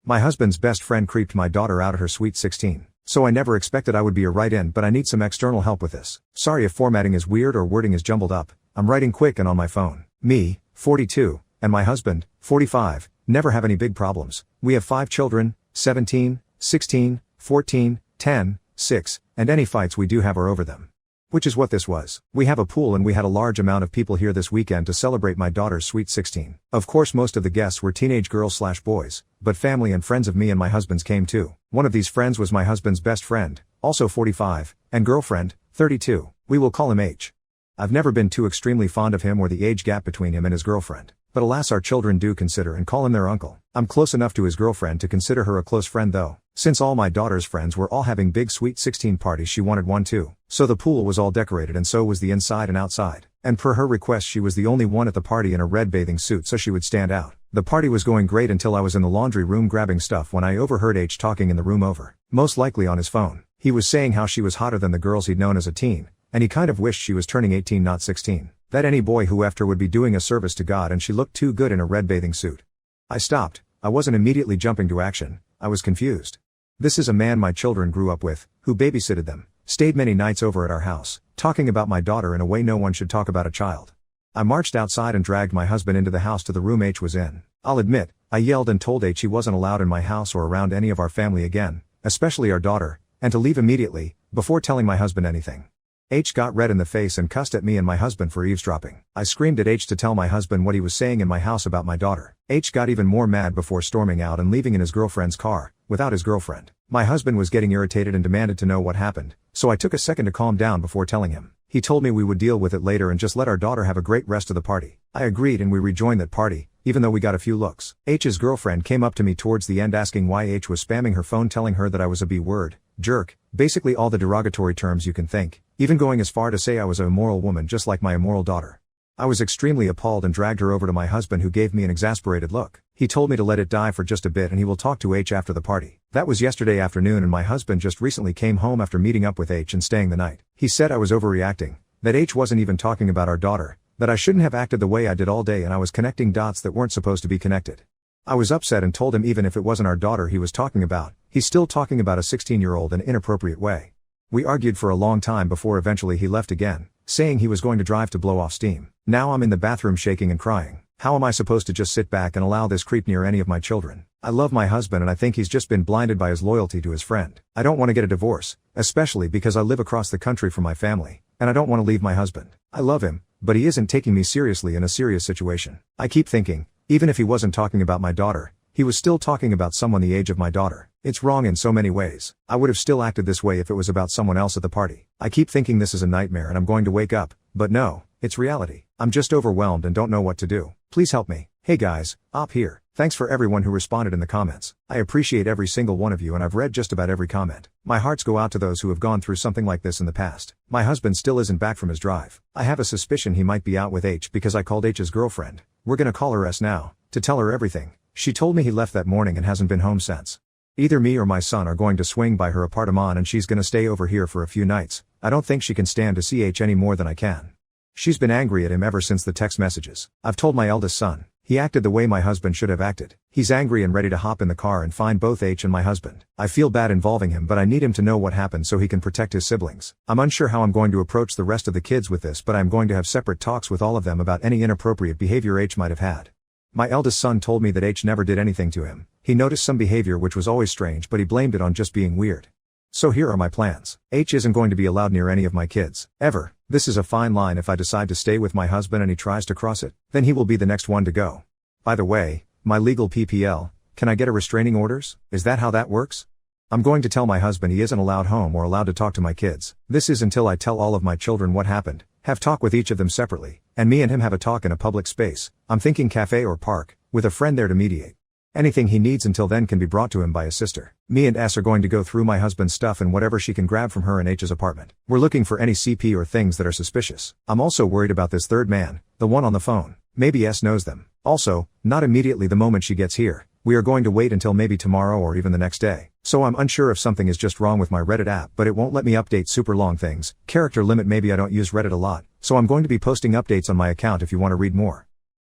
My husband's best friend creeped my daughter out at her sweet 16. So I never expected I would be a write-in, but I need some external help with this. Sorry if formatting is weird or wording is jumbled up. I'm writing quick and on my phone. Me, 42, and my husband, 45, never have any big problems. We have 5 children, 17, 16, 14, 10, 6, and any fights we do have are over them. Which is what this was. We have a pool and we had a large amount of people here this weekend to celebrate my daughter's sweet 16. Of course most of the guests were teenage girls/boys, but family and friends of me and my husband's came too. One of these friends was my husband's best friend, also 45, and girlfriend, 32. We will call him H. I've never been too extremely fond of him or the age gap between him and his girlfriend. But alas, our children do consider and call him their uncle. I'm close enough to his girlfriend to consider her a close friend though. Since all my daughter's friends were all having big sweet 16 parties, she wanted one too. So the pool was all decorated and so was the inside and outside. And per her request she was the only one at the party in a red bathing suit so she would stand out. The party was going great until I was in the laundry room grabbing stuff when I overheard H talking in the room over. Most likely on his phone. He was saying how she was hotter than the girls he'd known as a teen, and he kind of wished she was turning 18 not 16. That any boy who after would be doing a service to God, and she looked too good in a red bathing suit. I stopped. I wasn't immediately jumping to action. I was confused. This is a man my children grew up with, who babysitted them, stayed many nights over at our house, talking about my daughter in a way no one should talk about a child. I marched outside and dragged my husband into the house to the room H was in. I'll admit, I yelled and told H he wasn't allowed in my house or around any of our family again, especially our daughter, and to leave immediately, before telling my husband anything. H got red in the face and cussed at me and my husband for eavesdropping. I screamed at H to tell my husband what he was saying in my house about my daughter. H got even more mad before storming out and leaving in his girlfriend's car, without his girlfriend. My husband was getting irritated and demanded to know what happened, so I took a second to calm down before telling him. He told me we would deal with it later and just let our daughter have a great rest of the party. I agreed and we rejoined that party, even though we got a few looks. H's girlfriend came up to me towards the end asking why H was spamming her phone telling her that I was a B-word, jerk, basically all the derogatory terms you can think, even going as far to say I was a immoral woman just like my immoral daughter. I was extremely appalled and dragged her over to my husband who gave me an exasperated look. He told me to let it die for just a bit and he will talk to H after the party. That was yesterday afternoon and my husband just recently came home after meeting up with H and staying the night. He said I was overreacting, that H wasn't even talking about our daughter, that I shouldn't have acted the way I did all day and I was connecting dots that weren't supposed to be connected. I was upset and told him even if it wasn't our daughter he was talking about, he's still talking about a 16-year-old in an inappropriate way. We argued for a long time before eventually he left again, saying he was going to drive to blow off steam. Now I'm in the bathroom shaking and crying. How am I supposed to just sit back and allow this creep near any of my children? I love my husband and I think he's just been blinded by his loyalty to his friend. I don't want to get a divorce, especially because I live across the country from my family, and I don't want to leave my husband. I love him, but he isn't taking me seriously in a serious situation. I keep thinking, even if he wasn't talking about my daughter, he was still talking about someone the age of my daughter. It's wrong in so many ways. I would have still acted this way if it was about someone else at the party. I keep thinking this is a nightmare and I'm going to wake up, but no, it's reality. I'm just overwhelmed and don't know what to do. Please help me. Hey guys, Op here. Thanks for everyone who responded in the comments. I appreciate every single one of you and I've read just about every comment. My hearts go out to those who have gone through something like this in the past. My husband still isn't back from his drive. I have a suspicion he might be out with H because I called H's girlfriend. We're gonna call her S now, to tell her everything. She told me he left that morning and hasn't been home since. Either me or my son are going to swing by her apartment and she's gonna stay over here for a few nights. I don't think she can stand to see H any more than I can. She's been angry at him ever since the text messages. I've told my eldest son. He acted the way my husband should have acted. He's angry and ready to hop in the car and find both H and my husband. I feel bad involving him but I need him to know what happened so he can protect his siblings. I'm unsure how I'm going to approach the rest of the kids with this but I'm going to have separate talks with all of them about any inappropriate behavior H might have had. My eldest son told me that H never did anything to him. He noticed some behavior which was always strange but he blamed it on just being weird. So here are my plans. H isn't going to be allowed near any of my kids, ever. This is a fine line. If I decide to stay with my husband and he tries to cross it, then he will be the next one to go. By the way, my legal PPL, can I get a restraining orders? Is that how that works? I'm going to tell my husband he isn't allowed home or allowed to talk to my kids. This is until I tell all of my children what happened, have talk with each of them separately, and me and him have a talk in a public space. I'm thinking cafe or park, with a friend there to mediate. Anything he needs until then can be brought to him by his sister. Me and S are going to go through my husband's stuff and whatever she can grab from her and H's apartment. We're looking for any CP or things that are suspicious. I'm also worried about this third man, the one on the phone. Maybe S knows them. Also, not immediately the moment she gets here. We are going to wait until maybe tomorrow or even the next day. So I'm unsure if something is just wrong with my Reddit app but it won't let me update super long things. Character limit. Maybe I don't use Reddit a lot, so I'm going to be posting updates on my account if you want to read more.